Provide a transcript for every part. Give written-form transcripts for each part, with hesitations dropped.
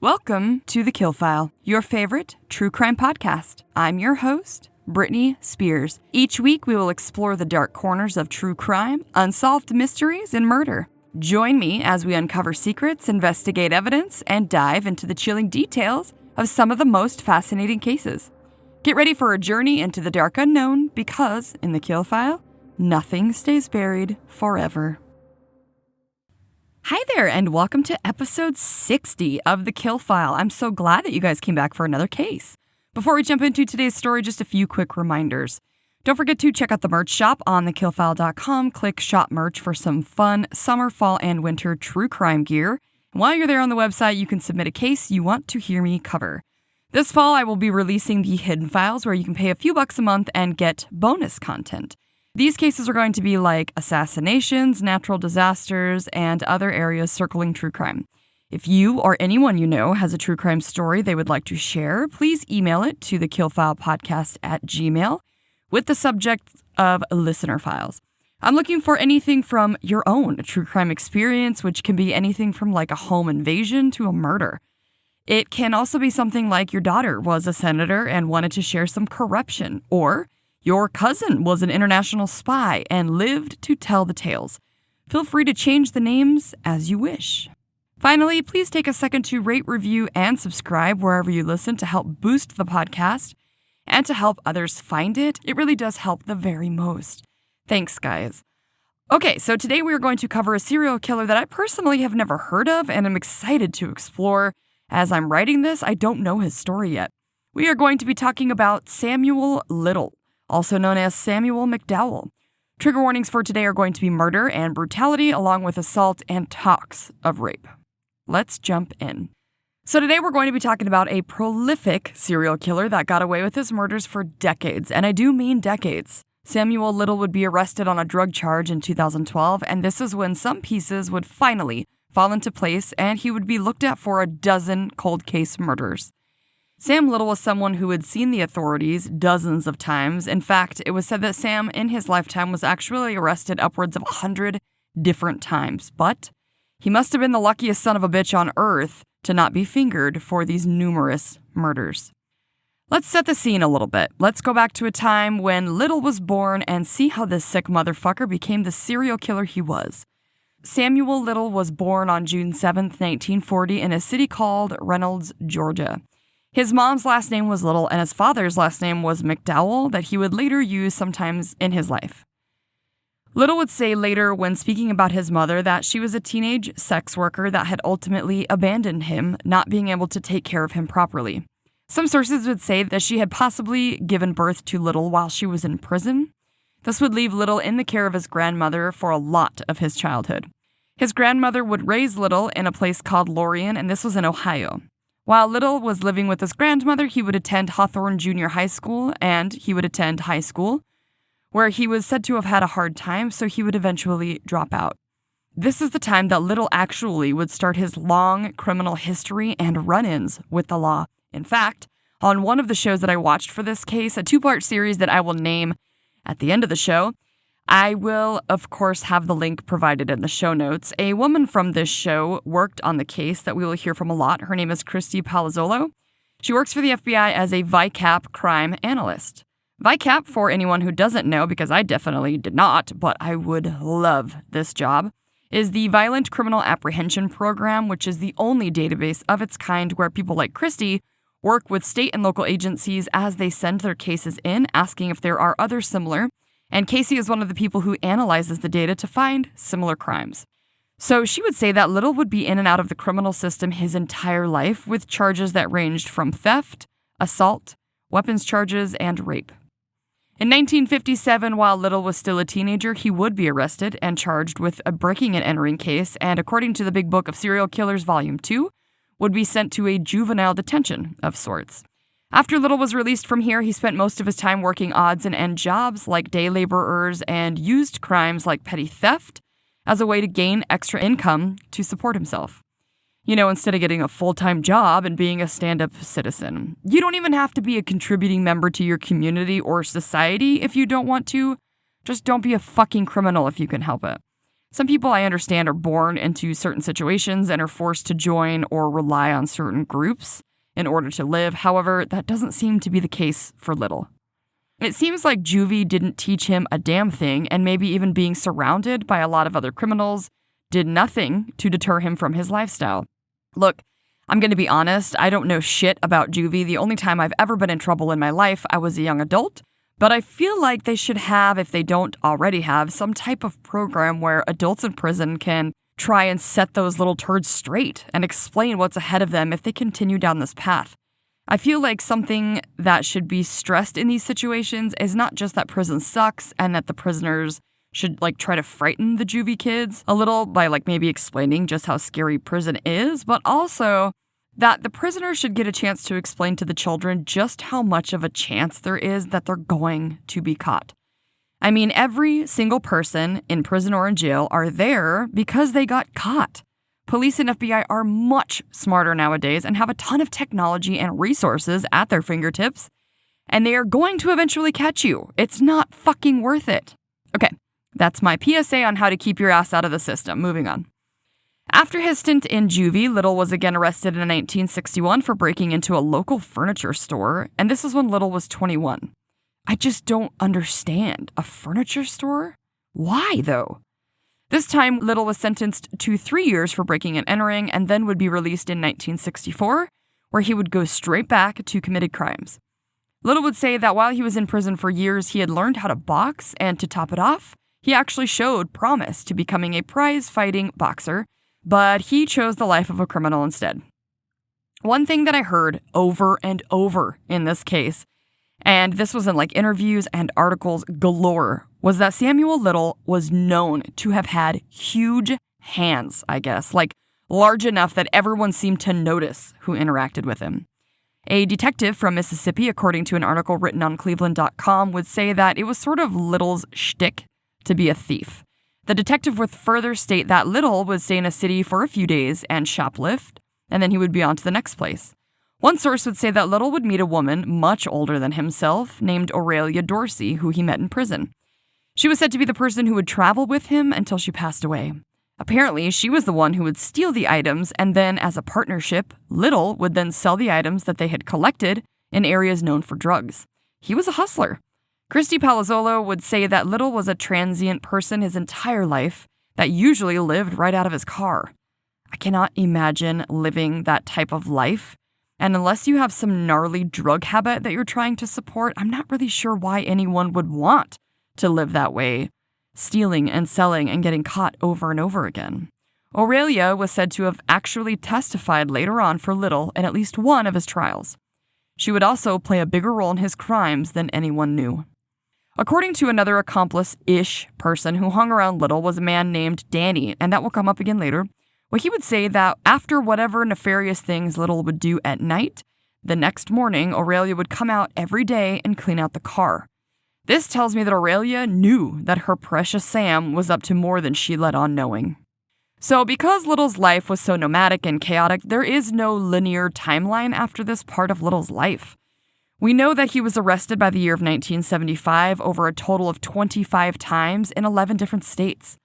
Welcome to TheKillFile, your favorite true crime podcast. I'm your host, Brittany Spears. Each week, we will explore the dark corners of true crime, unsolved mysteries, and murder. Join me as we uncover secrets, investigate evidence, and dive into the chilling details of some of the most fascinating cases. Get ready for a journey into the dark unknown because, in TheKillFile, nothing stays buried forever. Hi there, and welcome to episode 60 of TheKillFile. I'm so glad that you guys came back for another case. Before we jump into today's story, just a few quick reminders. Don't forget to check out the merch shop on TheKillFile.com. Click Shop Merch for some fun summer, fall, and winter true crime gear. And while you're there on the website, you can submit a case you want to hear me cover. This fall, I will be releasing the Hidden Files, where you can pay a few bucks a month and get bonus content. These cases are going to be like assassinations, natural disasters, and other areas circling true crime. If you or anyone you know has a true crime story they would like to share, please email it to thekillfilepodcast@gmail.com with the subject of listener files. I'm looking for anything from your own true crime experience, which can be anything from like a home invasion to a murder. It can also be something like your daughter was a senator and wanted to share some corruption, or your cousin was an international spy and lived to tell the tales. Feel free to change the names as you wish. Finally, please take a second to rate, review, and subscribe wherever you listen to help boost the podcast and to help others find it. It really does help the very most. Thanks, guys. Okay, so today we are going to cover a serial killer that I personally have never heard of and I'm excited to explore. As I'm writing this, I don't know his story yet. We are going to be talking about Samuel Little, also known as Samuel McDowell. Trigger warnings for today are going to be murder and brutality, along with assault and talks of rape. Let's jump in. So today we're going to be talking about a prolific serial killer that got away with his murders for decades, and I do mean decades. Samuel Little would be arrested on a drug charge in 2012, and this is when some pieces would finally fall into place, and he would be looked at for a dozen cold case murders. Sam Little was someone who had seen the authorities dozens of times. In fact, it was said that Sam, in his lifetime, was actually arrested upwards of 100 different times. But he must have been the luckiest son of a bitch on earth to not be fingered for these numerous murders. Let's set the scene a little bit. Let's go back to a time when Little was born and see how this sick motherfucker became the serial killer he was. Samuel Little was born on June 7th, 1940 in a city called Reynolds, Georgia. His mom's last name was Little, and his father's last name was McDowell, that he would later use sometimes in his life. Little would say later when speaking about his mother that she was a teenage sex worker that had ultimately abandoned him, not being able to take care of him properly. Some sources would say that she had possibly given birth to Little while she was in prison. This would leave Little in the care of his grandmother for a lot of his childhood. His grandmother would raise Little in a place called Lorien, and this was in Ohio. While Little was living with his grandmother, he would attend Hawthorne Junior High School, and he would attend high school, where he was said to have had a hard time, so he would eventually drop out. This is the time that Little actually would start his long criminal history and run-ins with the law. In fact, on one of the shows that I watched for this case, a two-part series that I will name at the end of the show, I will, of course, have the link provided in the show notes. A woman from this show worked on the case that we will hear from a lot. Her name is Christy Palazzolo. She works for the FBI as a VICAP crime analyst. VICAP, for anyone who doesn't know, because I definitely did not, but I would love this job, is the Violent Criminal Apprehension Program, which is the only database of its kind where people like Christy work with state and local agencies as they send their cases in, asking if there are others similar. And Casey is one of the people who analyzes the data to find similar crimes. So she would say that Little would be in and out of the criminal system his entire life with charges that ranged from theft, assault, weapons charges, and rape. In 1957, while Little was still a teenager, he would be arrested and charged with a breaking and entering case, and according to the Big Book of Serial Killers, Volume 2, would be sent to a juvenile detention of sorts. After Little was released from here, he spent most of his time working odds and end jobs like day laborers and used crimes like petty theft as a way to gain extra income to support himself. You know, instead of getting a full-time job and being a stand-up citizen. You don't even have to be a contributing member to your community or society if you don't want to. Just don't be a fucking criminal if you can help it. Some people, I understand, are born into certain situations and are forced to join or rely on certain groups in order to live. However, that doesn't seem to be the case for Little. It seems like juvie didn't teach him a damn thing, and maybe even being surrounded by a lot of other criminals did nothing to deter him from his lifestyle. Look, I'm going to be honest, I don't know shit about juvie. The only time I've ever been in trouble in my life, I was a young adult. But I feel like they should have, if they don't already have, some type of program where adults in prison can try and set those little turds straight and explain what's ahead of them if they continue down this path. I feel like something that should be stressed in these situations is not just that prison sucks and that the prisoners should try to frighten the juvie kids a little by maybe explaining just how scary prison is, but also that the prisoners should get a chance to explain to the children just how much of a chance there is that they're going to be caught. I mean, every single person in prison or in jail are there because they got caught. Police and FBI are much smarter nowadays and have a ton of technology and resources at their fingertips, and they are going to eventually catch you. It's not fucking worth it. Okay, that's my PSA on how to keep your ass out of the system. Moving on. After his stint in juvie, Little was again arrested in 1961 for breaking into a local furniture store, and this is when Little was 21. I just don't understand. A furniture store? Why, though? This time, Little was sentenced to 3 years for breaking and entering, and then would be released in 1964, where he would go straight back to committed crimes. Little would say that while he was in prison for years, he had learned how to box, and to top it off, he actually showed promise to becoming a prize-fighting boxer, but he chose the life of a criminal instead. One thing that I heard over and over in this case, and this was in interviews and articles galore, was that Samuel Little was known to have had huge hands, I guess, large enough that everyone seemed to notice who interacted with him. A detective from Mississippi, according to an article written on Cleveland.com, would say that it was sort of Little's shtick to be a thief. The detective would further state that Little would stay in a city for a few days and shoplift, and then he would be on to the next place. One source would say that Little would meet a woman much older than himself named Aurelia Dorsey, who he met in prison. She was said to be the person who would travel with him until she passed away. Apparently, she was the one who would steal the items, and then as a partnership, Little would then sell the items that they had collected in areas known for drugs. He was a hustler. Christy Palazzolo would say that Little was a transient person his entire life that usually lived right out of his car. I cannot imagine living that type of life, and unless you have some gnarly drug habit that you're trying to support, I'm not really sure why anyone would want to live that way, stealing and selling and getting caught over and over again. Aurelia was said to have actually testified later on for Little in at least one of his trials. She would also play a bigger role in his crimes than anyone knew. According to another accomplice-ish person who hung around Little was a man named Danny, and that will come up again later. Well, he would say that after whatever nefarious things Little would do at night, the next morning Aurelia would come out every day and clean out the car. This tells me that Aurelia knew that her precious Sam was up to more than she let on knowing. So because Little's life was so nomadic and chaotic, there is no linear timeline after this part of Little's life. We know that he was arrested by the year of 1975 over a total of 25 times in 11 different states.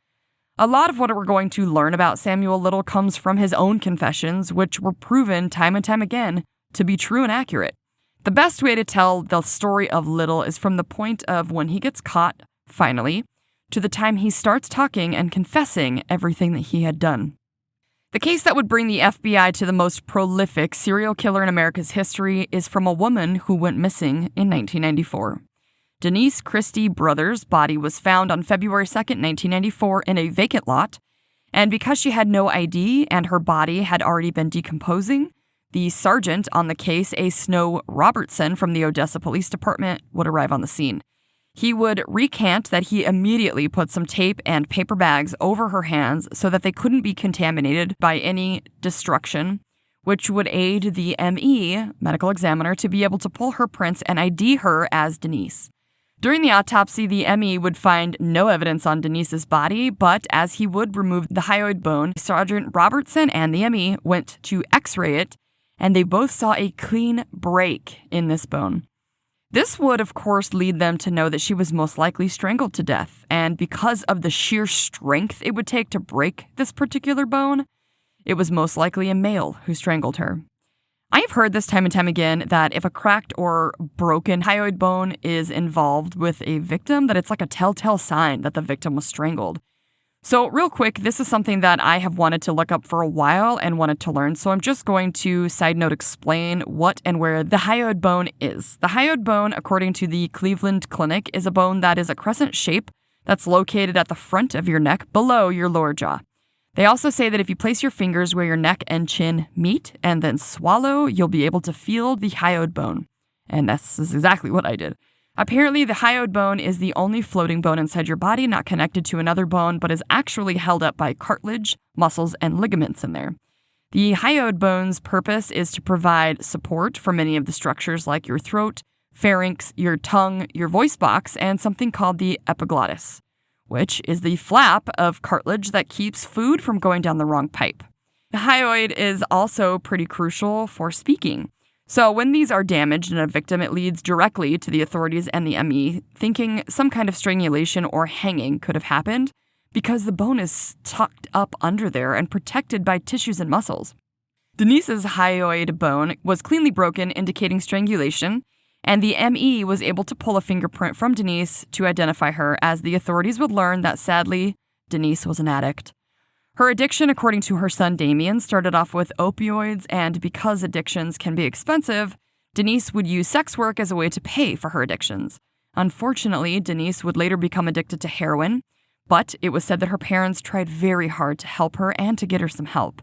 A lot of what we're going to learn about Samuel Little comes from his own confessions, which were proven time and time again to be true and accurate. The best way to tell the story of Little is from the point of when he gets caught, finally, to the time he starts talking and confessing everything that he had done. The case that would bring the FBI to the most prolific serial killer in America's history is from a woman who went missing in 1994. Denise Christie Brothers' body was found on February 2nd, 1994 in a vacant lot, and because she had no ID and her body had already been decomposing, the sergeant on the case, A. Snow Robertson from the Odessa Police Department, would arrive on the scene. He would recant that he immediately put some tape and paper bags over her hands so that they couldn't be contaminated by any destruction, which would aid the ME, medical examiner, to be able to pull her prints and ID her as Denise. During the autopsy, the ME would find no evidence on Denise's body, but as he would remove the hyoid bone, Sergeant Robertson and the ME went to x-ray it, and they both saw a clean break in this bone. This would, of course, lead them to know that she was most likely strangled to death, and because of the sheer strength it would take to break this particular bone, it was most likely a male who strangled her. I have heard this time and time again that if a cracked or broken hyoid bone is involved with a victim, that it's like a telltale sign that the victim was strangled. So real quick, this is something that I have wanted to look up for a while and wanted to learn, so I'm just going to, side note, explain what and where the hyoid bone is. The hyoid bone, according to the Cleveland Clinic, is a bone that is a crescent shape that's located at the front of your neck below your lower jaw. They also say that if you place your fingers where your neck and chin meet and then swallow, you'll be able to feel the hyoid bone. And this is exactly what I did. Apparently, the hyoid bone is the only floating bone inside your body not connected to another bone, but is actually held up by cartilage, muscles, and ligaments in there. The hyoid bone's purpose is to provide support for many of the structures like your throat, pharynx, your tongue, your voice box, and something called the epiglottis, which is the flap of cartilage that keeps food from going down the wrong pipe. The hyoid is also pretty crucial for speaking. So when these are damaged in a victim, it leads directly to the authorities and the ME thinking some kind of strangulation or hanging could have happened because the bone is tucked up under there and protected by tissues and muscles. Denise's hyoid bone was cleanly broken, indicating strangulation, and the ME was able to pull a fingerprint from Denise to identify her, as the authorities would learn that, sadly, Denise was an addict. Her addiction, according to her son Damien, started off with opioids, and because addictions can be expensive, Denise would use sex work as a way to pay for her addictions. Unfortunately, Denise would later become addicted to heroin, but it was said that her parents tried very hard to help her and to get her some help.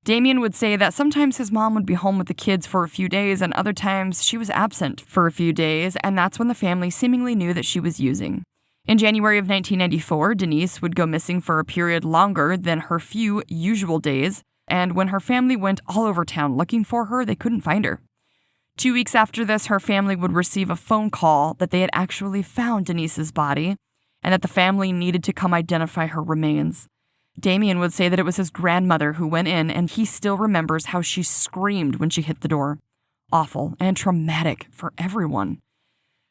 Damien would say that sometimes his mom would be home with the kids for a few days, and other times she was absent for a few days, and that's when the family seemingly knew that she was using. In January of 1994, Denise would go missing for a period longer than her few usual days, and when her family went all over town looking for her, they couldn't find her. 2 weeks after this, her family would receive a phone call that they had actually found Denise's body, and that the family needed to come identify her remains. Damien would say that it was his grandmother who went in, and he still remembers how she screamed when she hit the door. Awful and traumatic for everyone.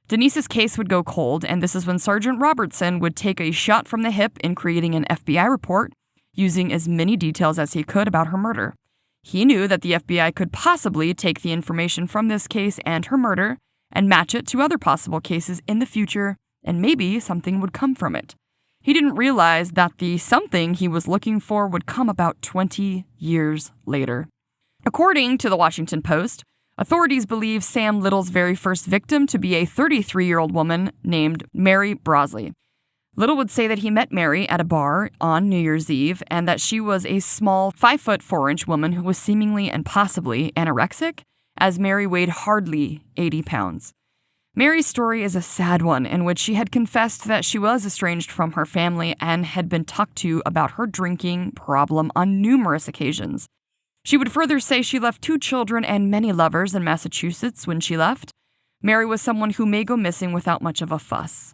Denise's case would go cold, and this is when Sergeant Robertson would take a shot from the hip in creating an FBI report, using as many details as he could about her murder. He knew that the FBI could possibly take the information from this case and her murder and match it to other possible cases in the future, and maybe something would come from it. He didn't realize that the something he was looking for would come about 20 years later. According to the Washington Post, authorities believe Sam Little's very first victim to be a 33-year-old woman named Mary Brosley. Little would say that he met Mary at a bar on New Year's Eve, and that she was a small 5'4" woman who was seemingly and possibly anorexic, as Mary weighed hardly 80 pounds. Mary's story is a sad one, in which she had confessed that she was estranged from her family and had been talked to about her drinking problem on numerous occasions. She would further say she left 2 children and many lovers in Massachusetts when she left. Mary was someone who may go missing without much of a fuss.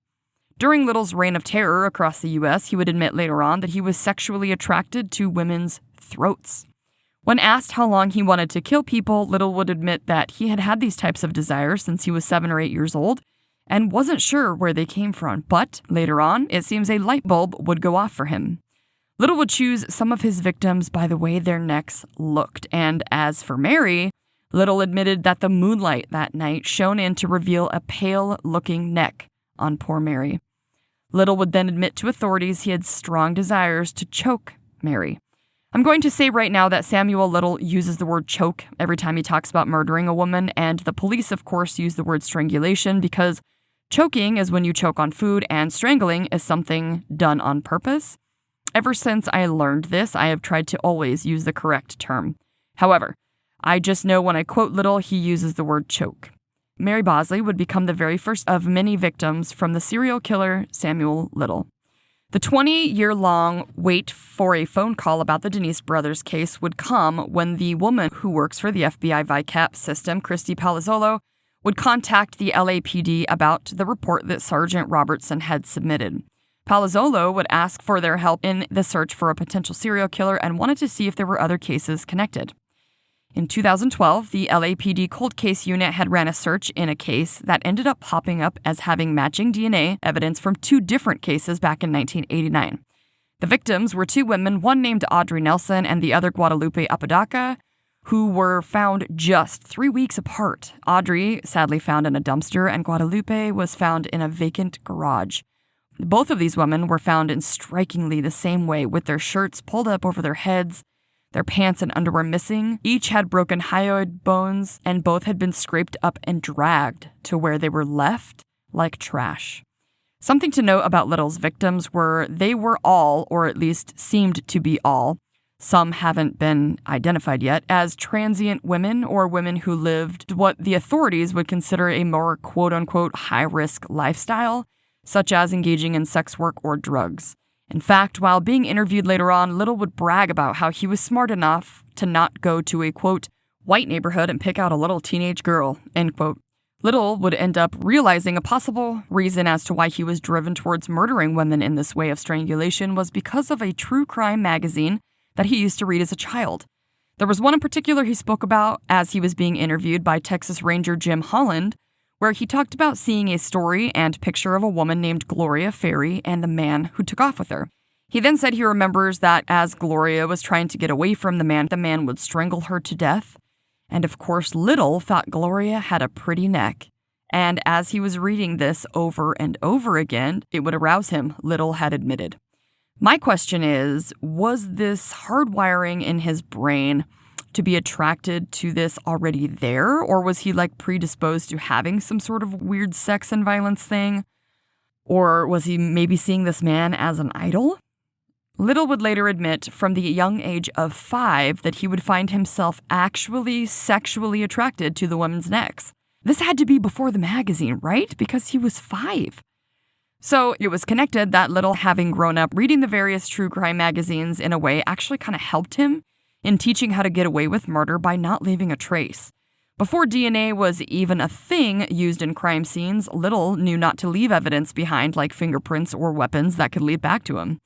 During Little's reign of terror across the U.S., he would admit later on that he was sexually attracted to women's throats. When asked how long he wanted to kill people, Little would admit that he had had these types of desires since he was 7 or 8 years old and wasn't sure where they came from, but later on, it seems a light bulb would go off for him. Little would choose some of his victims by the way their necks looked, and as for Mary, Little admitted that the moonlight that night shone in to reveal a pale-looking neck on poor Mary. Little would then admit to authorities he had strong desires to choke Mary. I'm going to say right now that Samuel Little uses the word choke every time he talks about murdering a woman, and the police, of course, use the word strangulation because choking is when you choke on food and strangling is something done on purpose. Ever since I learned this, I have tried to always use the correct term. However, I just know when I quote Little, he uses the word choke. Mary Bosley would become the very first of many victims from the serial killer Samuel Little. The 20-year-long wait for a phone call about the Denise brothers case would come when the woman who works for the FBI VICAP system, Christy Palazzolo, would contact the LAPD about the report that Sergeant Robertson had submitted. Palazzolo would ask for their help in the search for a potential serial killer and wanted to see if there were other cases connected. In 2012, the LAPD Cold Case Unit had ran a search in a case that ended up popping up as having matching DNA evidence from 2 different cases back in 1989. The victims were 2 women, one named Audrey Nelson and the other Guadalupe Apodaca, who were found just 3 weeks apart. Audrey, sadly found in a dumpster, and Guadalupe was found in a vacant garage. Both of these women were found in strikingly the same way, with their shirts pulled up over their heads, their pants and underwear missing. Each had broken hyoid bones, and both had been scraped up and dragged to where they were left like trash. Something to note about Little's victims were they were all, or at least seemed to be all, some haven't been identified yet, as transient women or women who lived what the authorities would consider a more quote-unquote high-risk lifestyle, such as engaging in sex work or drugs. In fact, while being interviewed later on, Little would brag about how he was smart enough to not go to a, quote, white neighborhood and pick out a little teenage girl, end quote. Little would end up realizing a possible reason as to why he was driven towards murdering women in this way of strangulation was because of a true crime magazine that he used to read as a child. There was one in particular he spoke about as he was being interviewed by Texas Ranger Jim Holland, where he talked about seeing a story and picture of a woman named Gloria Ferry and the man who took off with her. He then said he remembers that as Gloria was trying to get away from the man would strangle her to death. And of course, Little thought Gloria had a pretty neck. And as he was reading this over and over again, it would arouse him, Little had admitted. My question is, was this hardwiring in his brain to be attracted to this already there, or was he predisposed to having some sort of weird sex and violence thing? Or was he maybe seeing this man as an idol? Little would later admit from the young age of 5 that he would find himself actually sexually attracted to the women's necks. This had to be before the magazine, right? Because he was 5. So it was connected that Little, having grown up reading the various true crime magazines in a way, actually kind of helped him in teaching how to get away with murder by not leaving a trace. Before DNA was even a thing used in crime scenes, Little knew not to leave evidence behind like fingerprints or weapons that could lead back to him.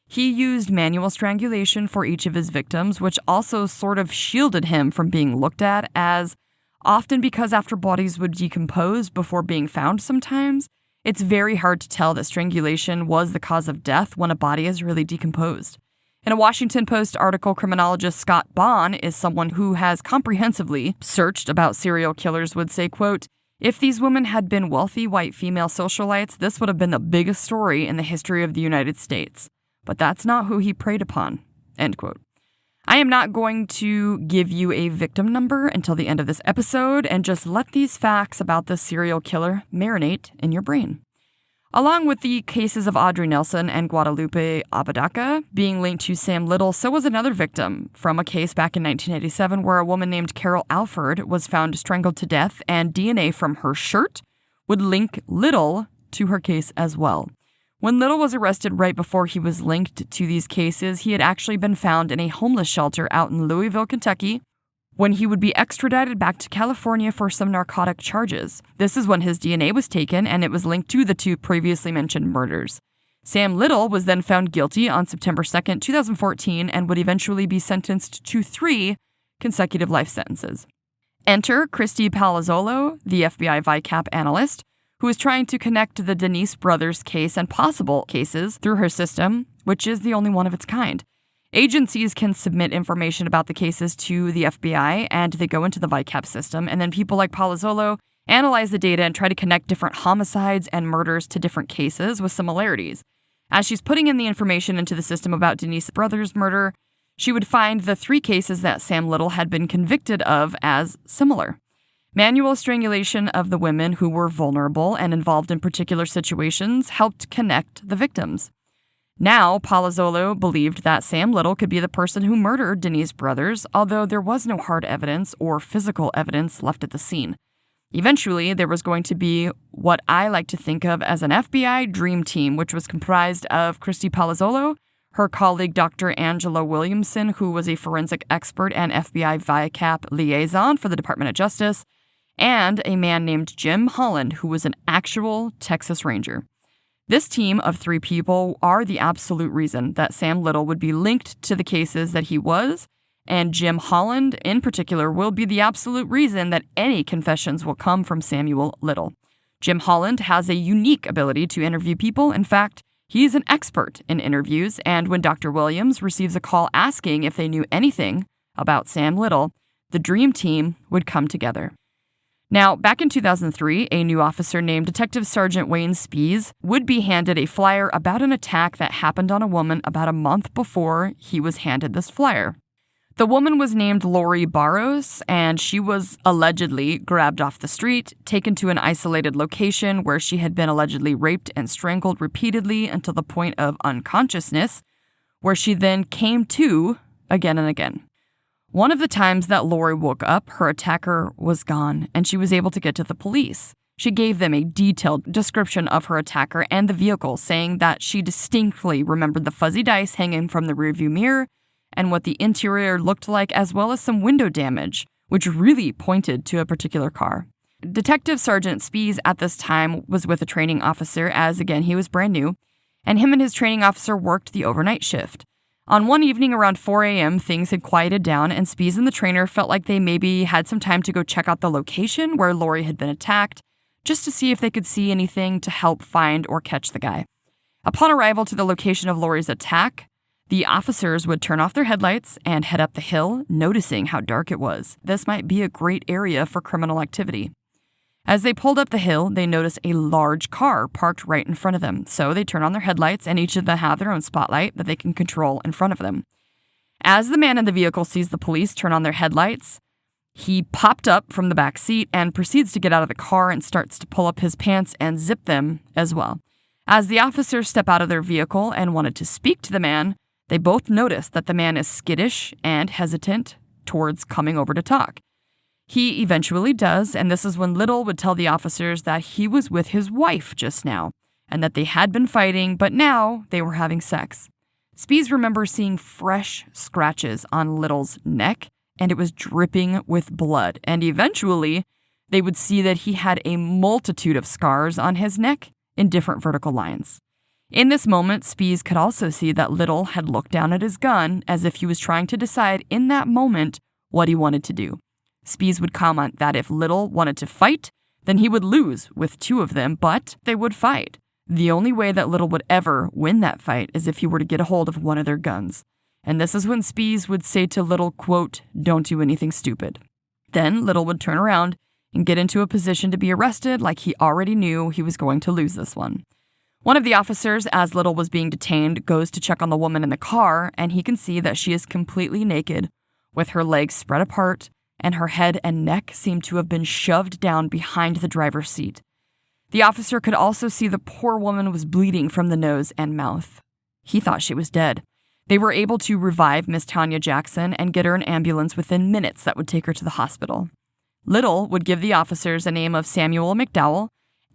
He used manual strangulation for each of his victims, which also sort of shielded him from being looked at, as often because after bodies would decompose before being found sometimes, it's very hard to tell that strangulation was the cause of death when a body is really decomposed. In a Washington Post article, criminologist Scott Bond is someone who has comprehensively searched about serial killers would say, quote, if these women had been wealthy white female socialites, this would have been the biggest story in the history of the United States. But that's not who he preyed upon, end quote. I am not going to give you a victim number until the end of this episode and just let these facts about the serial killer marinate in your brain. Along with the cases of Audrey Nelson and Guadalupe Apodaca being linked to Sam Little, so was another victim from a case back in 1987 where a woman named Carol Alford was found strangled to death, and DNA from her shirt would link Little to her case as well. When Little was arrested right before he was linked to these cases, he had actually been found in a homeless shelter out in Louisville, Kentucky, when he would be extradited back to California for some narcotic charges. This is when his DNA was taken, and it was linked to the 2 previously mentioned murders. Sam Little was then found guilty on September 2nd, 2014, and would eventually be sentenced to 3 consecutive life sentences. Enter Christy Palazzolo, the FBI VICAP analyst, who is trying to connect the Denise brothers case and possible cases through her system, which is the only one of its kind. Agencies can submit information about the cases to the FBI, and they go into the VICAP system, and then people like Palazzolo analyze the data and try to connect different homicides and murders to different cases with similarities. As she's putting in the information into the system about Denise brothers' murder, she would find the 3 cases that Sam Little had been convicted of as similar. Manual strangulation of the women who were vulnerable and involved in particular situations helped connect the victims. Now, Palazzolo believed that Sam Little could be the person who murdered Denise brothers, although there was no hard evidence or physical evidence left at the scene. Eventually, there was going to be what I like to think of as an FBI dream team, which was comprised of Christy Palazzolo, her colleague Dr. Angela Williamson, who was a forensic expert and FBI VICAP liaison for the Department of Justice, and a man named Jim Holland, who was an actual Texas Ranger. This team of 3 people are the absolute reason that Sam Little would be linked to the cases that he was, and Jim Holland in particular will be the absolute reason that any confessions will come from Samuel Little. Jim Holland has a unique ability to interview people. In fact, he's an expert in interviews, and when Dr. Williams receives a call asking if they knew anything about Sam Little, the dream team would come together. Now, back in 2003, a new officer named Detective Sergeant Wayne Spees would be handed a flyer about an attack that happened on a woman about a month before he was handed this flyer. The woman was named Lori Barros, and she was allegedly grabbed off the street, taken to an isolated location where she had been allegedly raped and strangled repeatedly until the point of unconsciousness, where she then came to again and again. One of the times that Lori woke up, her attacker was gone, and she was able to get to the police. She gave them a detailed description of her attacker and the vehicle, saying that she distinctly remembered the fuzzy dice hanging from the rearview mirror and what the interior looked like, as well as some window damage, which really pointed to a particular car. Detective Sergeant Spees at this time was with a training officer, as again he was brand new, and him and his training officer worked the overnight shift. On one evening around 4 a.m., things had quieted down, and Spees and the trainer felt like they maybe had some time to go check out the location where Lori had been attacked, just to see if they could see anything to help find or catch the guy. Upon arrival to the location of Lori's attack, the officers would turn off their headlights and head up the hill, noticing how dark it was. This might be a great area for criminal activity. As they pulled up the hill, they noticed a large car parked right in front of them. So they turn on their headlights, and each of them have their own spotlight that they can control in front of them. As the man in the vehicle sees the police turn on their headlights, he popped up from the back seat and proceeds to get out of the car and starts to pull up his pants and zip them as well. As the officers step out of their vehicle and wanted to speak to the man, they both notice that the man is skittish and hesitant towards coming over to talk. He eventually does, and this is when Little would tell the officers that he was with his wife just now, and that they had been fighting, but now they were having sex. Spees remembers seeing fresh scratches on Little's neck, and it was dripping with blood, and eventually they would see that he had a multitude of scars on his neck in different vertical lines. In this moment, Spees could also see that Little had looked down at his gun as if he was trying to decide in that moment what he wanted to do. Spees would comment that if Little wanted to fight, then he would lose with two of them, but they would fight. The only way that Little would ever win that fight is if he were to get a hold of one of their guns. And this is when Spees would say to Little, quote, "Don't do anything stupid." Then Little would turn around and get into a position to be arrested like he already knew he was going to lose this one. One of the officers, as Little was being detained, goes to check on the woman in the car, and he can see that she is completely naked, with her legs spread apart, and her head and neck seem to have been shoved down behind the driver's seat. The officer could also see the poor woman was bleeding from the nose and mouth. He thought she was dead. They were able to revive Miss Tanya Jackson and get her an ambulance within minutes that would take her to the hospital. Little would give the officers a name of Samuel McDowell,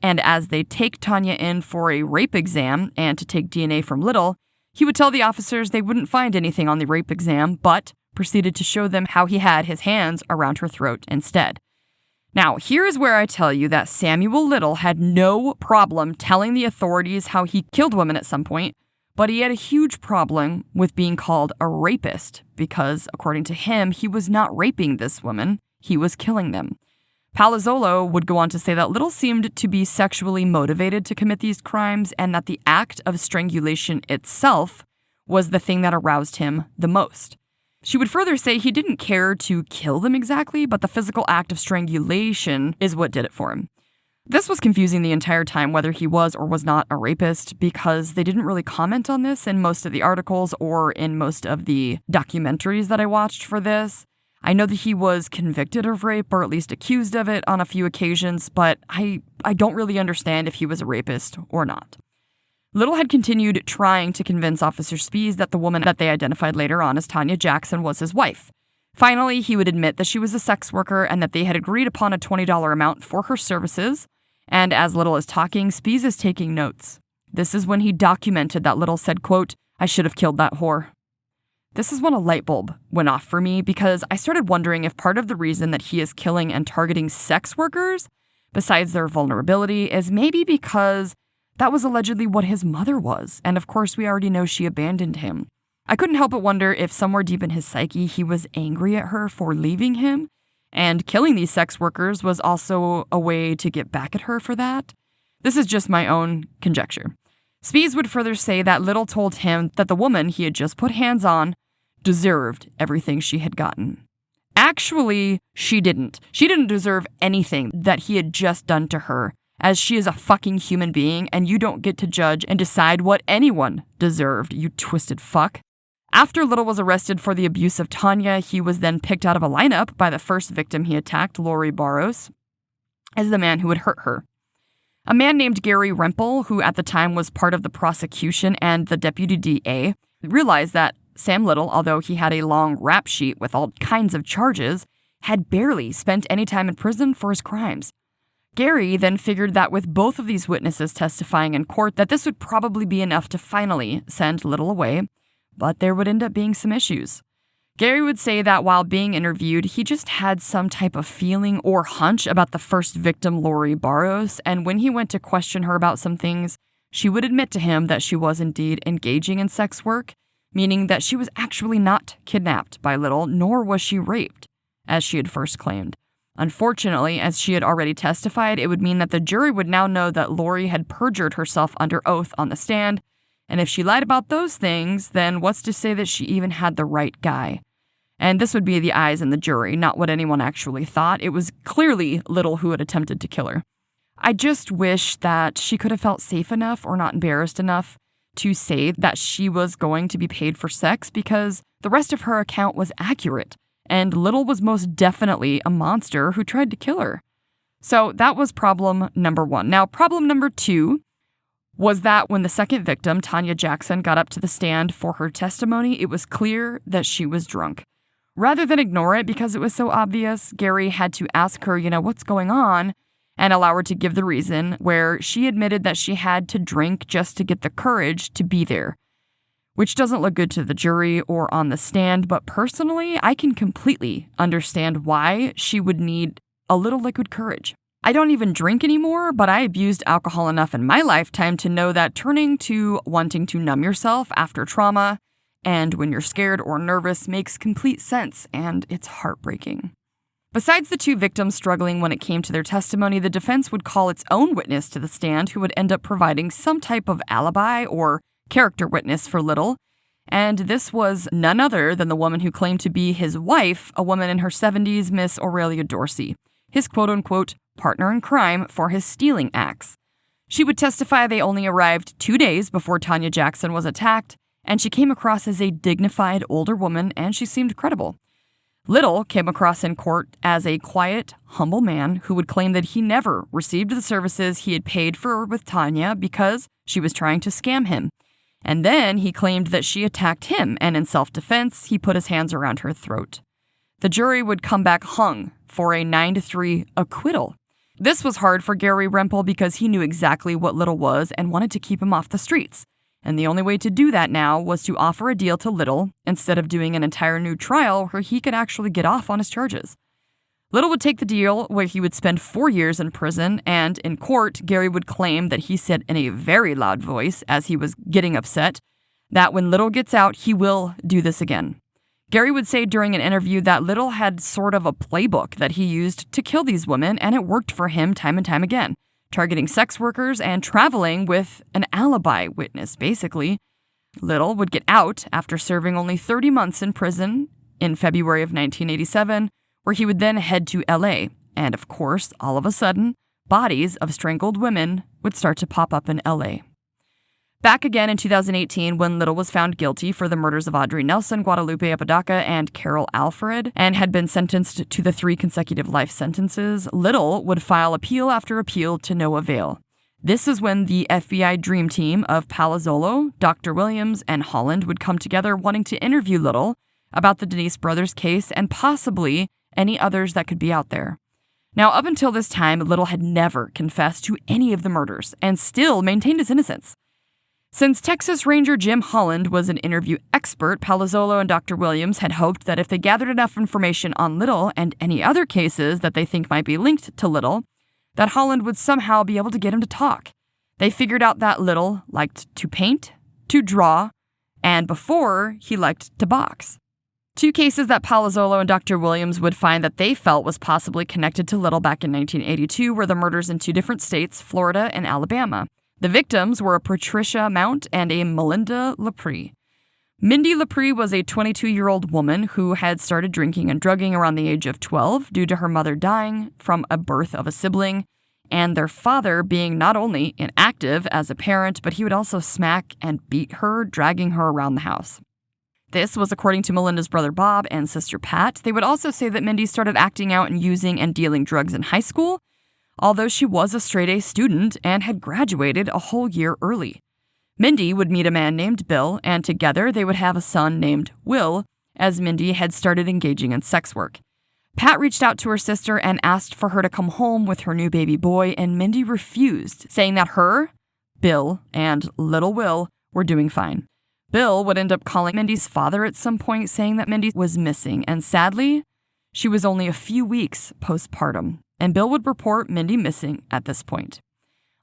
and as they take Tanya in for a rape exam and to take DNA from Little, he would tell the officers they wouldn't find anything on the rape exam, but proceeded to show them how he had his hands around her throat instead. Now, here is where I tell you that Samuel Little had no problem telling the authorities how he killed women at some point, but he had a huge problem with being called a rapist because, according to him, he was not raping this woman, he was killing them. Palazzolo would go on to say that Little seemed to be sexually motivated to commit these crimes and that the act of strangulation itself was the thing that aroused him the most. She would further say he didn't care to kill them exactly, but the physical act of strangulation is what did it for him. This was confusing the entire time whether he was or was not a rapist because they didn't really comment on this in most of the articles or in most of the documentaries that I watched for this. I know that he was convicted of rape or at least accused of it on a few occasions, but I don't really understand if he was a rapist or not. Little had continued trying to convince Officer Spees that the woman that they identified later on as Tanya Jackson was his wife. Finally, he would admit that she was a sex worker and that they had agreed upon a $20 amount for her services. And as Little is talking, Spees is taking notes. This is when he documented that Little said, quote, "I should have killed that whore." This is when a light bulb went off for me because I started wondering if part of the reason that he is killing and targeting sex workers, besides their vulnerability, is maybe because that was allegedly what his mother was, and of course we already know she abandoned him. I couldn't help but wonder if somewhere deep in his psyche he was angry at her for leaving him, and killing these sex workers was also a way to get back at her for that. This is just my own conjecture. Spies would further say that Little told him that the woman he had just put hands on deserved everything she had gotten. Actually, she didn't. She didn't deserve anything that he had just done to her, as she is a fucking human being, and you don't get to judge and decide what anyone deserved, you twisted fuck. After Little was arrested for the abuse of Tanya, he was then picked out of a lineup by the first victim he attacked, Lori Barros, as the man who had hurt her. A man named Gary Rempel, who at the time was part of the prosecution and the deputy DA, realized that Sam Little, although he had a long rap sheet with all kinds of charges, had barely spent any time in prison for his crimes. Gary then figured that with both of these witnesses testifying in court that this would probably be enough to finally send Little away, but there would end up being some issues. Gary would say that while being interviewed, he just had some type of feeling or hunch about the first victim, Lori Barros, and when he went to question her about some things, she would admit to him that she was indeed engaging in sex work, meaning that she was actually not kidnapped by Little, nor was she raped, as she had first claimed. Unfortunately, as she had already testified, it would mean that the jury would now know that Lori had perjured herself under oath on the stand, and if she lied about those things, then what's to say that she even had the right guy? And this would be the eyes in the jury, not what anyone actually thought. It was clearly Little who had attempted to kill her. I just wish that she could have felt safe enough or not embarrassed enough to say that she was going to be paid for sex, because the rest of her account was accurate, and Little was most definitely a monster who tried to kill her. So that was problem number one. Now, problem number two was that when the second victim, Tanya Jackson, got up to the stand for her testimony, it was clear that she was drunk. Rather than ignore it because it was so obvious, Gary had to ask her, what's going on, and allow her to give the reason, where she admitted that she had to drink just to get the courage to be there, which doesn't look good to the jury or on the stand, but personally, I can completely understand why she would need a little liquid courage. I don't even drink anymore, but I abused alcohol enough in my lifetime to know that turning to wanting to numb yourself after trauma and when you're scared or nervous makes complete sense, and it's heartbreaking. Besides the two victims struggling when it came to their testimony, the defense would call its own witness to the stand who would end up providing some type of alibi or character witness for Little, and this was none other than the woman who claimed to be his wife, a woman in her 70s, Miss Aurelia Dorsey, his quote-unquote partner in crime for his stealing acts. She would testify they only arrived 2 days before Tanya Jackson was attacked, and she came across as a dignified older woman, and she seemed credible. Little came across in court as a quiet, humble man who would claim that he never received the services he had paid for with Tanya because she was trying to scam him. And then he claimed that she attacked him, and in self-defense, he put his hands around her throat. The jury would come back hung for a 9-3 acquittal. This was hard for Gary Rempel because he knew exactly what Little was and wanted to keep him off the streets. And the only way to do that now was to offer a deal to Little instead of doing an entire new trial where he could actually get off on his charges. Little would take the deal where he would spend 4 years in prison, and in court, Gary would claim that he said in a very loud voice as he was getting upset that when Little gets out, he will do this again. Gary would say during an interview that Little had sort of a playbook that he used to kill these women, and it worked for him time and time again, targeting sex workers and traveling with an alibi witness, basically. Little would get out after serving only 30 months in prison in February of 1987, where he would then head to LA. And of course, all of a sudden, bodies of strangled women would start to pop up in LA. Back again in 2018, when Little was found guilty for the murders of Audrey Nelson, Guadalupe Apodaca, and Carol Alfred, and had been sentenced to the 3 consecutive life sentences, Little would file appeal after appeal to no avail. This is when the FBI dream team of Palazzolo, Dr. Williams, and Holland would come together wanting to interview Little about the Denise brothers case and possibly any others that could be out there. Now, up until this time, Little had never confessed to any of the murders and still maintained his innocence. Since Texas Ranger Jim Holland was an interview expert, Palazzolo and Dr. Williams had hoped that if they gathered enough information on Little and any other cases that they think might be linked to Little, that Holland would somehow be able to get him to talk. They figured out that Little liked to paint, to draw, and before, he liked to box. 2 cases that Palazzolo and Dr. Williams would find that they felt was possibly connected to Little back in 1982 were the murders in 2 different states, Florida and Alabama. The victims were a Patricia Mount and a Melinda Lepre. Mindy Lepre was a 22-year-old woman who had started drinking and drugging around the age of 12 due to her mother dying from a birth of a sibling, and their father being not only inactive as a parent, but he would also smack and beat her, dragging her around the house. This was according to Melinda's brother Bob and sister Pat. They would also say that Mindy started acting out and using and dealing drugs in high school, although she was a straight-A student and had graduated a whole year early. Mindy would meet a man named Bill, and together they would have a son named Will, as Mindy had started engaging in sex work. Pat reached out to her sister and asked for her to come home with her new baby boy, and Mindy refused, saying that her, Bill, and little Will were doing fine. Bill would end up calling Mindy's father at some point, saying that Mindy was missing, and sadly, she was only a few weeks postpartum, and Bill would report Mindy missing at this point.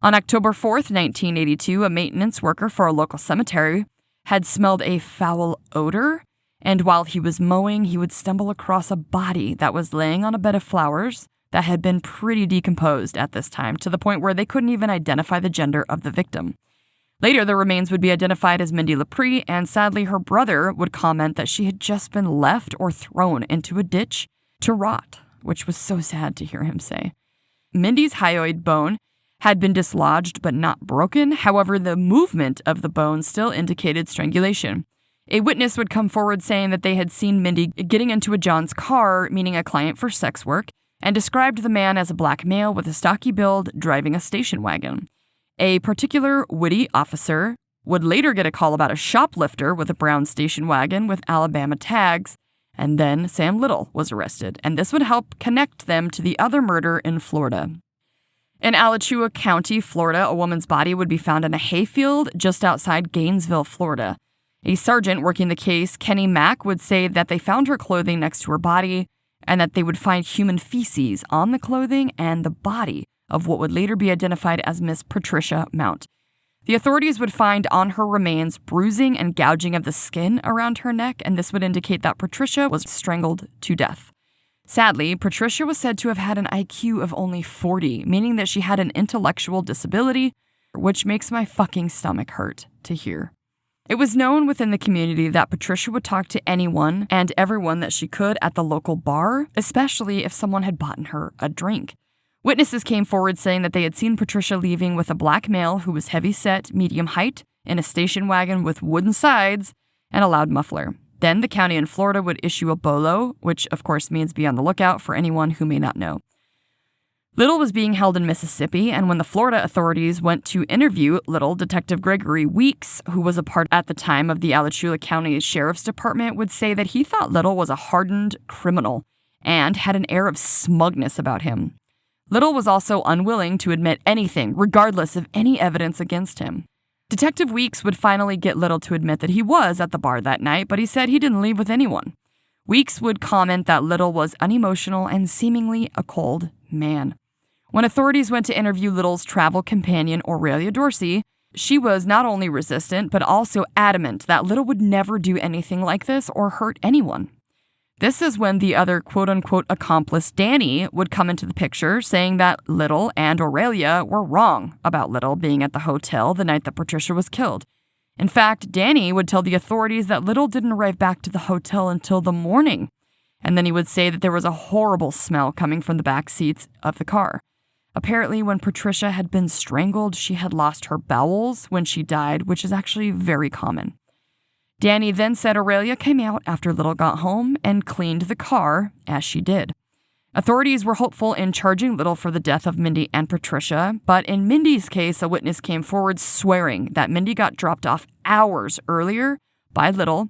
On October 4th, 1982, a maintenance worker for a local cemetery had smelled a foul odor, and while he was mowing, he would stumble across a body that was laying on a bed of flowers that had been pretty decomposed at this time, to the point where they couldn't even identify the gender of the victim. Later, the remains would be identified as Mindy Lepre, and sadly, her brother would comment that she had just been left or thrown into a ditch to rot, which was so sad to hear him say. Mindy's hyoid bone had been dislodged but not broken. However, the movement of the bone still indicated strangulation. A witness would come forward saying that they had seen Mindy getting into a John's car, meaning a client for sex work, and described the man as a black male with a stocky build driving a station wagon. A particular witty officer would later get a call about a shoplifter with a brown station wagon with Alabama tags, and then Sam Little was arrested, and this would help connect them to the other murder in Florida. In Alachua County, Florida, a woman's body would be found in a hayfield just outside Gainesville, Florida. A sergeant working the case, Kenny Mack, would say that they found her clothing next to her body and that they would find human feces on the clothing and the body of what would later be identified as Miss Patricia Mount. The authorities would find on her remains bruising and gouging of the skin around her neck, and this would indicate that Patricia was strangled to death. Sadly, Patricia was said to have had an IQ of only 40, meaning that she had an intellectual disability, which makes my fucking stomach hurt to hear. It was known within the community that Patricia would talk to anyone and everyone that she could at the local bar, especially if someone had bought her a drink. Witnesses came forward saying that they had seen Patricia leaving with a black male who was heavy-set, medium height, in a station wagon with wooden sides and a loud muffler. Then the county in Florida would issue a BOLO, which of course means be on the lookout for anyone who may not know. Little was being held in Mississippi, and when the Florida authorities went to interview Little, Detective Gregory Weeks, who was a part at the time of the Alachua County Sheriff's Department, would say that he thought Little was a hardened criminal and had an air of smugness about him. Little was also unwilling to admit anything, regardless of any evidence against him. Detective Weeks would finally get Little to admit that he was at the bar that night, but he said he didn't leave with anyone. Weeks would comment that Little was unemotional and seemingly a cold man. When authorities went to interview Little's travel companion, Aurelia Dorsey, she was not only resistant, but also adamant that Little would never do anything like this or hurt anyone. This is when the other quote-unquote accomplice, Danny, would come into the picture, saying that Little and Aurelia were wrong about Little being at the hotel the night that Patricia was killed. In fact, Danny would tell the authorities that Little didn't arrive back to the hotel until the morning, and then he would say that there was a horrible smell coming from the back seats of the car. Apparently, when Patricia had been strangled, she had lost her bowels when she died, which is actually very common. Danny then said Aurelia came out after Little got home and cleaned the car, as she did. Authorities were hopeful in charging Little for the death of Mindy and Patricia, but in Mindy's case, a witness came forward swearing that Mindy got dropped off hours earlier by Little,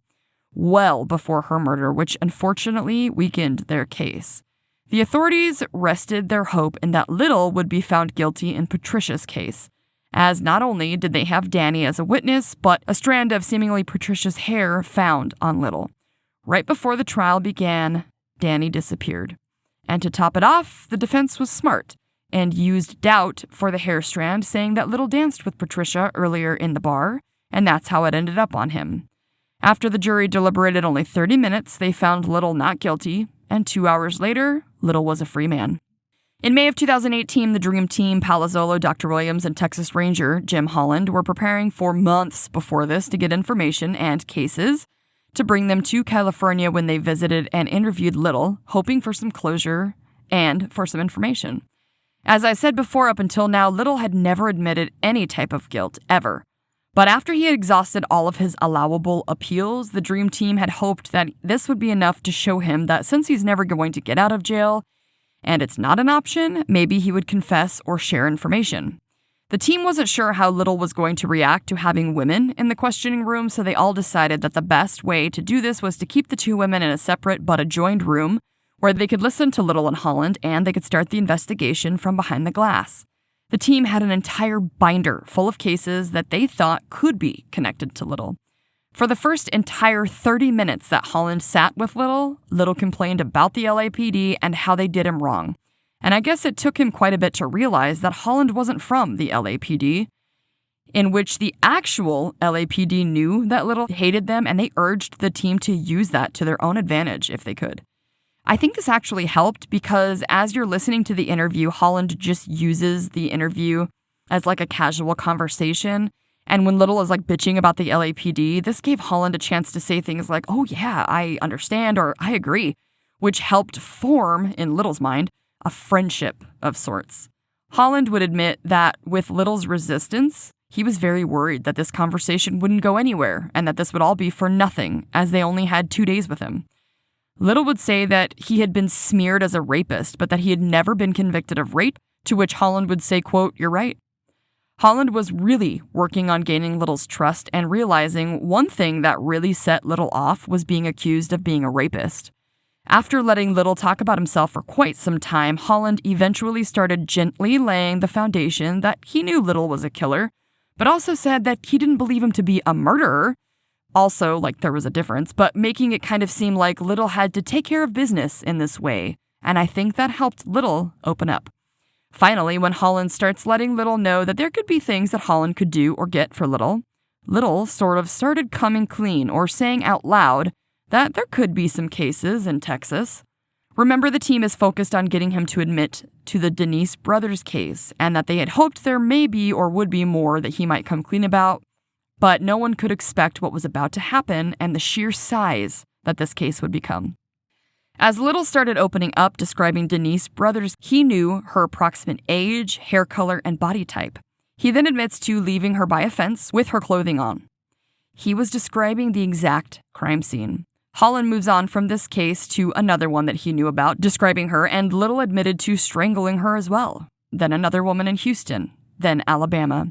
well before her murder, which unfortunately weakened their case. The authorities rested their hope in that Little would be found guilty in Patricia's case, as not only did they have Danny as a witness, but a strand of seemingly Patricia's hair found on Little. Right before the trial began, Danny disappeared. And to top it off, the defense was smart and used doubt for the hair strand, saying that Little danced with Patricia earlier in the bar, and that's how it ended up on him. After the jury deliberated only 30 minutes, they found Little not guilty, and 2 hours later, Little was a free man. In May of 2018, the Dream Team, Palazzolo, Dr. Williams, and Texas Ranger Jim Holland were preparing for months before this to get information and cases to bring them to California when they visited and interviewed Little, hoping for some closure and for some information. As I said before, up until now, Little had never admitted any type of guilt, ever. But after he had exhausted all of his allowable appeals, the Dream Team had hoped that this would be enough to show him that since he's never going to get out of jail, and it's not an option, maybe he would confess or share information. The team wasn't sure how Little was going to react to having women in the questioning room, so they all decided that the best way to do this was to keep the two women in a separate but adjoined room where they could listen to Little and Holland and they could start the investigation from behind the glass. The team had an entire binder full of cases that they thought could be connected to Little. For the first entire 30 minutes that Holland sat with Little, Little complained about the LAPD and how they did him wrong. And I guess it took him quite a bit to realize that Holland wasn't from the LAPD, in which the actual LAPD knew that Little hated them and they urged the team to use that to their own advantage if they could. I think this actually helped because as you're listening to the interview, Holland just uses the interview as like a casual conversation. And when Little is like bitching about the LAPD, this gave Holland a chance to say things like, oh yeah, I understand, or I agree, which helped form, in Little's mind, a friendship of sorts. Holland would admit that with Little's resistance, he was very worried that this conversation wouldn't go anywhere and that this would all be for nothing, as they only had 2 days with him. Little would say that he had been smeared as a rapist, but that he had never been convicted of rape, to which Holland would say, quote, "You're right." Holland was really working on gaining Little's trust and realizing one thing that really set Little off was being accused of being a rapist. After letting Little talk about himself for quite some time, Holland eventually started gently laying the foundation that he knew Little was a killer, but also said that he didn't believe him to be a murderer. Also, like there was a difference, but making it kind of seem like Little had to take care of business in this way, and I think that helped Little open up. Finally, when Holland starts letting Little know that there could be things that Holland could do or get for Little, Little sort of started coming clean or saying out loud that there could be some cases in Texas. Remember, the team is focused on getting him to admit to the Denise brothers case and that they had hoped there may be or would be more that he might come clean about, but no one could expect what was about to happen and the sheer size that this case would become. As Little started opening up describing Denise brothers, he knew her approximate age, hair color, and body type. He then admits to leaving her by a fence with her clothing on. He was describing the exact crime scene. Holland moves on from this case to another one that he knew about, describing her, and Little admitted to strangling her as well. Then another woman in Houston, then Alabama.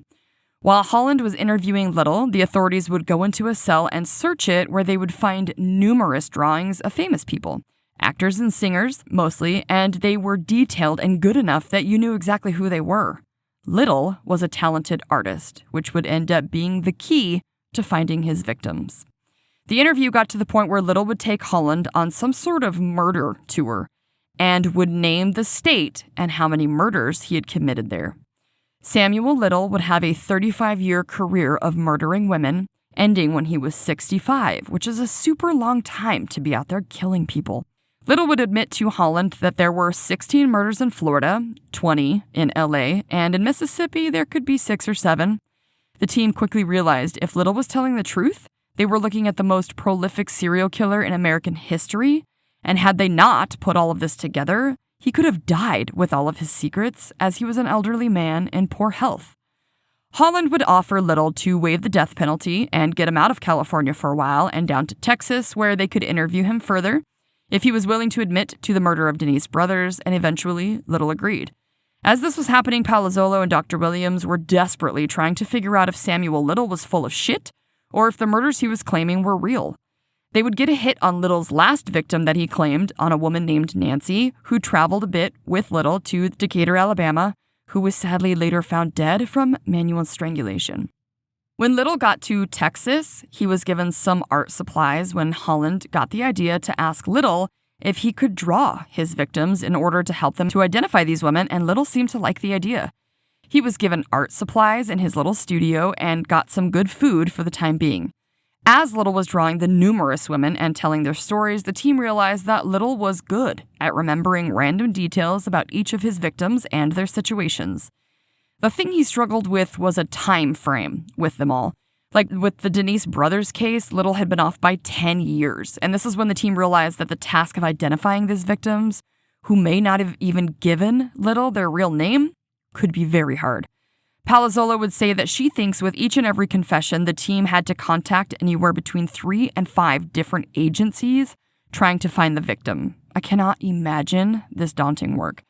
While Holland was interviewing Little, the authorities would go into a cell and search it, where they would find numerous drawings of famous people. Actors and singers, mostly, and they were detailed and good enough that you knew exactly who they were. Little was a talented artist, which would end up being the key to finding his victims. The interview got to the point where Little would take Holland on some sort of murder tour and would name the state and how many murders he had committed there. Samuel Little would have a 35-year career of murdering women, ending when he was 65, which is a super long time to be out there killing people. Little would admit to Holland that there were 16 murders in Florida, 20 in LA, and in Mississippi there could be 6 or 7. The team quickly realized if Little was telling the truth, they were looking at the most prolific serial killer in American history, and had they not put all of this together, he could have died with all of his secrets, as he was an elderly man in poor health. Holland would offer Little to waive the death penalty and get him out of California for a while and down to Texas, where they could interview him further if he was willing to admit to the murder of Denise brothers, and eventually Little agreed. As this was happening, Palazzolo and Dr. Williams were desperately trying to figure out if Samuel Little was full of shit or if the murders he was claiming were real. They would get a hit on Little's last victim that he claimed, on a woman named Nancy, who traveled a bit with Little to Decatur, Alabama, who was sadly later found dead from manual strangulation. When Little got to Texas, he was given some art supplies when Holland got the idea to ask Little if he could draw his victims in order to help them to identify these women, and Little seemed to like the idea. He was given art supplies in his little studio and got some good food for the time being. As Little was drawing the numerous women and telling their stories, the team realized that Little was good at remembering random details about each of his victims and their situations. The thing he struggled with was a time frame with them all. Like with the Denise Brothers case, Little had been off by 10 years, and this is when the team realized that the task of identifying these victims, who may not have even given Little their real name, could be very hard. Palazzolo would say that she thinks with each and every confession, the team had to contact anywhere between 3 and 5 different agencies trying to find the victim. I cannot imagine this daunting work.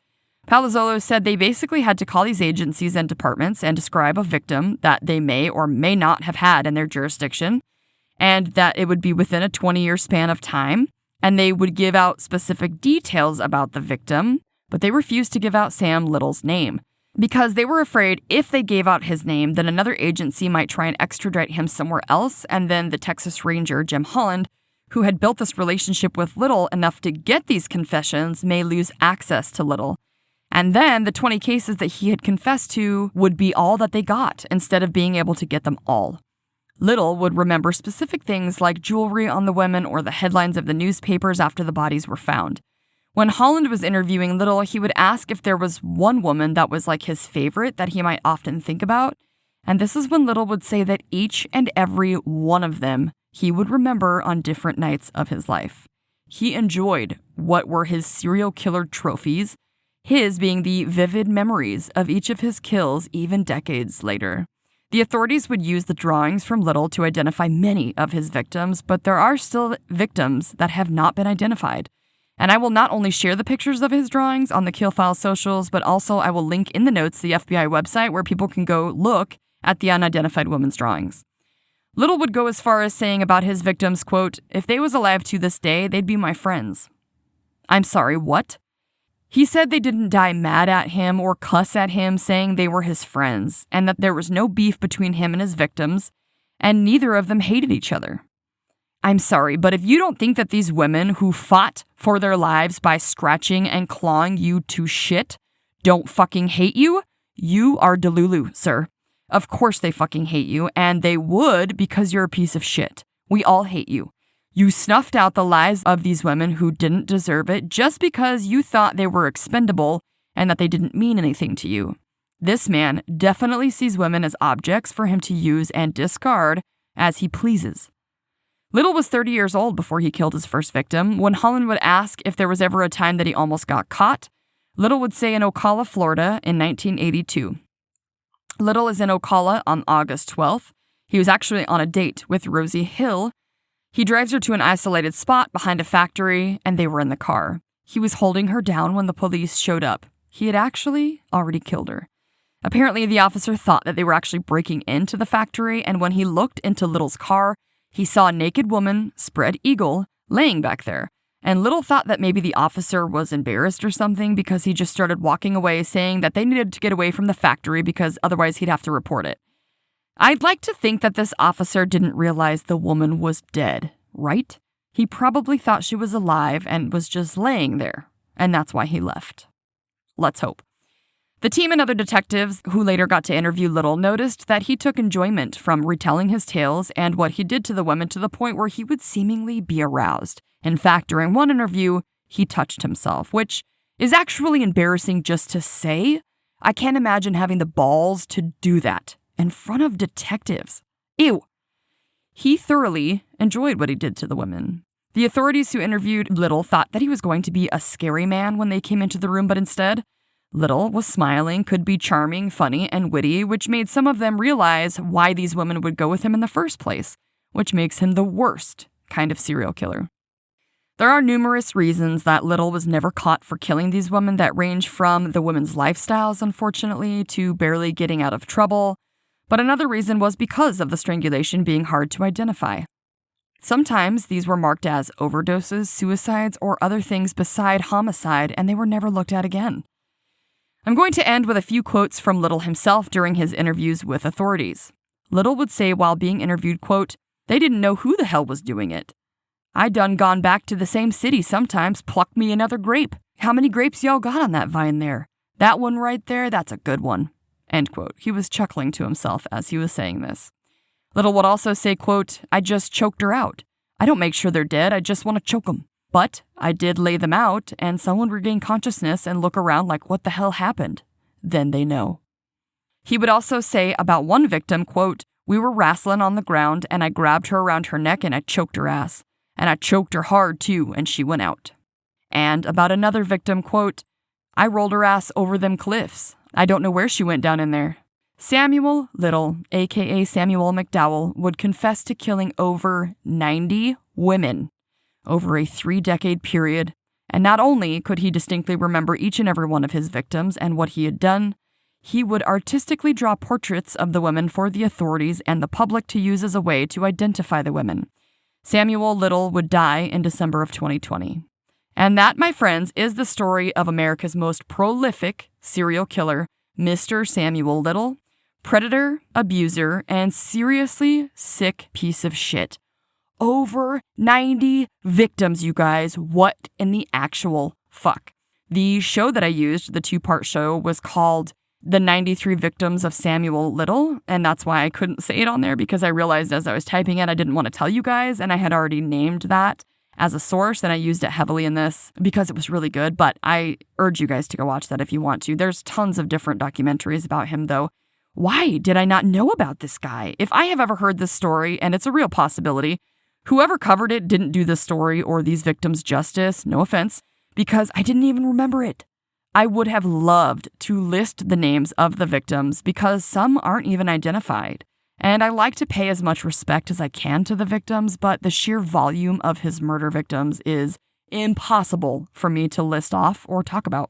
Palazzolo said they basically had to call these agencies and departments and describe a victim that they may or may not have had in their jurisdiction, and that it would be within a 20-year span of time, and they would give out specific details about the victim, but they refused to give out Sam Little's name, because they were afraid if they gave out his name, then another agency might try and extradite him somewhere else, and then the Texas Ranger, Jim Holland, who had built this relationship with Little enough to get these confessions, may lose access to Little. And then the 20 cases that he had confessed to would be all that they got, instead of being able to get them all. Little would remember specific things like jewelry on the women or the headlines of the newspapers after the bodies were found. When Holland was interviewing Little, he would ask if there was one woman that was like his favorite that he might often think about, and this is when Little would say that each and every one of them he would remember on different nights of his life. He enjoyed what were his serial killer trophies, his being the vivid memories of each of his kills even decades later. The authorities would use the drawings from Little to identify many of his victims, but there are still victims that have not been identified. And I will not only share the pictures of his drawings on the TheKillFile socials, but also I will link in the notes the FBI website where people can go look at the unidentified woman's drawings. Little would go as far as saying about his victims, quote, "If they was alive to this day, they'd be my friends." I'm sorry, what? He said they didn't die mad at him or cuss at him, saying they were his friends, and that there was no beef between him and his victims, and neither of them hated each other. I'm sorry, but if you don't think that these women who fought for their lives by scratching and clawing you to shit don't fucking hate you, you are Delulu, sir. Of course they fucking hate you, and they would because you're a piece of shit. We all hate you. You snuffed out the lives of these women who didn't deserve it just because you thought they were expendable and that they didn't mean anything to you. This man definitely sees women as objects for him to use and discard as he pleases. Little was 30 years old before he killed his first victim. When Holland would ask if there was ever a time that he almost got caught, Little would say in Ocala, Florida in 1982. Little is in Ocala on August 12th. He was actually on a date with Rosie Hill. He drives her to an isolated spot behind a factory, and they were in the car. He was holding her down when the police showed up. He had actually already killed her. Apparently, the officer thought that they were actually breaking into the factory, and when he looked into Little's car, he saw a naked woman, spread eagle, laying back there. And Little thought that maybe the officer was embarrassed or something because he just started walking away, saying that they needed to get away from the factory because otherwise he'd have to report it. I'd like to think that this officer didn't realize the woman was dead, right? He probably thought she was alive and was just laying there, and that's why he left. Let's hope. The team and other detectives who later got to interview Little noticed that he took enjoyment from retelling his tales and what he did to the women to the point where he would seemingly be aroused. In fact, during one interview, he touched himself, which is actually embarrassing just to say. I can't imagine having the balls to do that in front of detectives. Ew. He thoroughly enjoyed what he did to the women. The authorities who interviewed Little thought that he was going to be a scary man when they came into the room, but instead, Little was smiling, could be charming, funny, and witty, which made some of them realize why these women would go with him in the first place, which makes him the worst kind of serial killer. There are numerous reasons that Little was never caught for killing these women that range from the women's lifestyles, unfortunately, to barely getting out of trouble, but another reason was because of the strangulation being hard to identify. Sometimes these were marked as overdoses, suicides, or other things beside homicide, and they were never looked at again. I'm going to end with a few quotes from Little himself during his interviews with authorities. Little would say while being interviewed, quote, "They didn't know who the hell was doing it. I done gone back to the same city sometimes, plucked me another grape. How many grapes y'all got on that vine there? That one right there, that's a good one." End quote. He was chuckling to himself as he was saying this. Little would also say, quote, "I just choked her out. I don't make sure they're dead, I just want to choke them. But I did lay them out, and someone regain consciousness and look around like what the hell happened. Then they know." He would also say about one victim, quote, "We were wrestling on the ground, and I grabbed her around her neck and I choked her ass. And I choked her hard too, and she went out." And about another victim, quote, "I rolled her ass over them cliffs. I don't know where she went down in there." Samuel Little, aka Samuel McDowell, would confess to killing over 90 women over a 3-decade period. And not only could he distinctly remember each and every one of his victims and what he had done, he would artistically draw portraits of the women for the authorities and the public to use as a way to identify the women. Samuel Little would die in December of 2020. And that, my friends, is the story of America's most prolific serial killer, Mr. Samuel Little, predator, abuser, and seriously sick piece of shit. Over 90 victims, you guys. What in the actual fuck? The show that I used, the 2-part show, was called The 93 Victims of Samuel Little, and that's why I couldn't say it on there, because I realized as I was typing it, I didn't want to tell you guys, and I had already named that as a source, and I used it heavily in this because it was really good, but I urge you guys to go watch that if you want to. There's tons of different documentaries about him, though. Why did I not know about this guy? If I have ever heard this story, and it's a real possibility, whoever covered it didn't do this story or these victims justice, no offense, because I didn't even remember it. I would have loved to list the names of the victims because some aren't even identified. And I like to pay as much respect as I can to the victims, but the sheer volume of his murder victims is impossible for me to list off or talk about.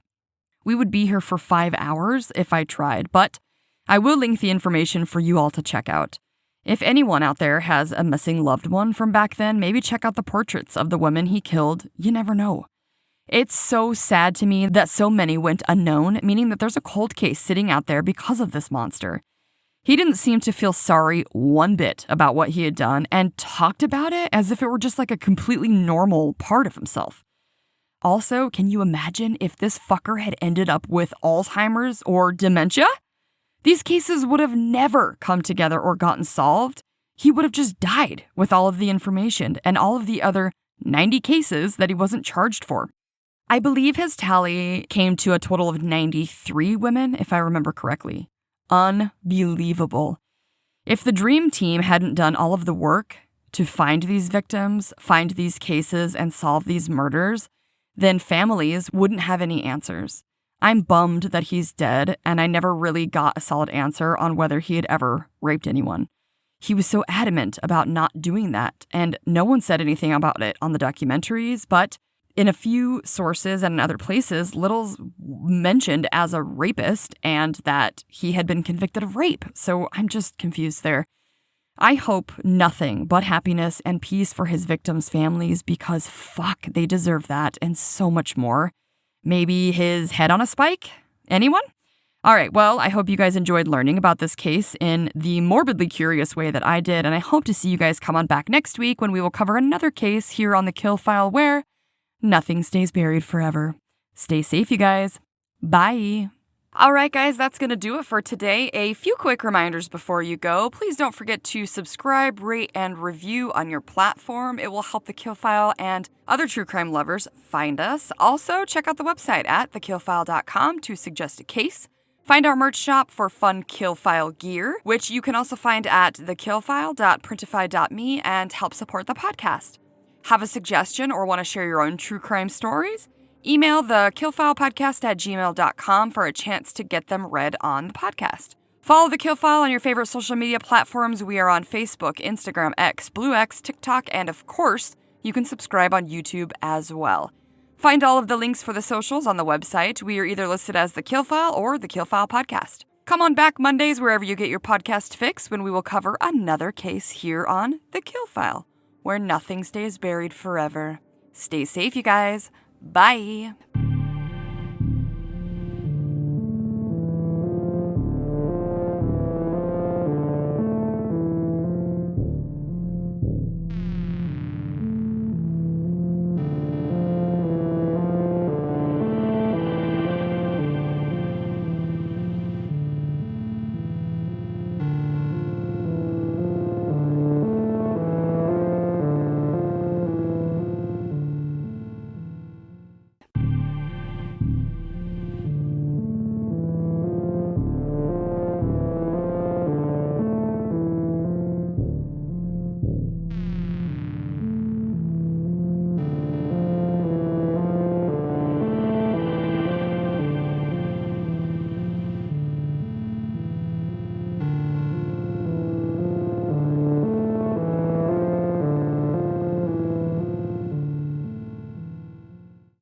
We would be here for 5 hours if I tried, but I will link the information for you all to check out. If anyone out there has a missing loved one from back then, maybe check out the portraits of the women he killed. You never know. It's so sad to me that so many went unknown, meaning that there's a cold case sitting out there because of this monster. He didn't seem to feel sorry one bit about what he had done and talked about it as if it were just like a completely normal part of himself. Also, can you imagine if this fucker had ended up with Alzheimer's or dementia? These cases would have never come together or gotten solved. He would have just died with all of the information and all of the other 90 cases that he wasn't charged for. I believe his tally came to a total of 93 women, if I remember correctly. Unbelievable. If the dream team hadn't done all of the work to find these victims, find these cases, and solve these murders, then families wouldn't have any answers. I'm bummed that he's dead, and I never really got a solid answer on whether he had ever raped anyone. He was so adamant about not doing that, and no one said anything about it on the documentaries, but in a few sources and in other places, Little's mentioned as a rapist and that he had been convicted of rape. So I'm just confused there. I hope nothing but happiness and peace for his victims' families because fuck, they deserve that and so much more. Maybe his head on a spike? Anyone? All right, well, I hope you guys enjoyed learning about this case in the morbidly curious way that I did, and I hope to see you guys come on back next week when we will cover another case here on The Kill File where nothing stays buried forever. Stay safe, you guys. Bye. All right, guys, that's going to do it for today. A few quick reminders before you go. Please don't forget to subscribe, rate, and review on your platform. It will help The Kill File and other true crime lovers find us. Also, check out the website at thekillfile.com to suggest a case. Find our merch shop for fun Kill File gear, which you can also find at thekillfile.printify.me and help support the podcast. Have a suggestion or want to share your own true crime stories? Email thekillfilepodcast@gmail.com for a chance to get them read on the podcast. Follow The Kill File on your favorite social media platforms. We are on Facebook, Instagram, X, Blue X, TikTok, and of course, you can subscribe on YouTube as well. Find all of the links for the socials on the website. We are either listed as The Kill File or The Kill File Podcast. Come on back Mondays wherever you get your podcast fix when we will cover another case here on The Kill File, where nothing stays buried forever. Stay safe, you guys. Bye.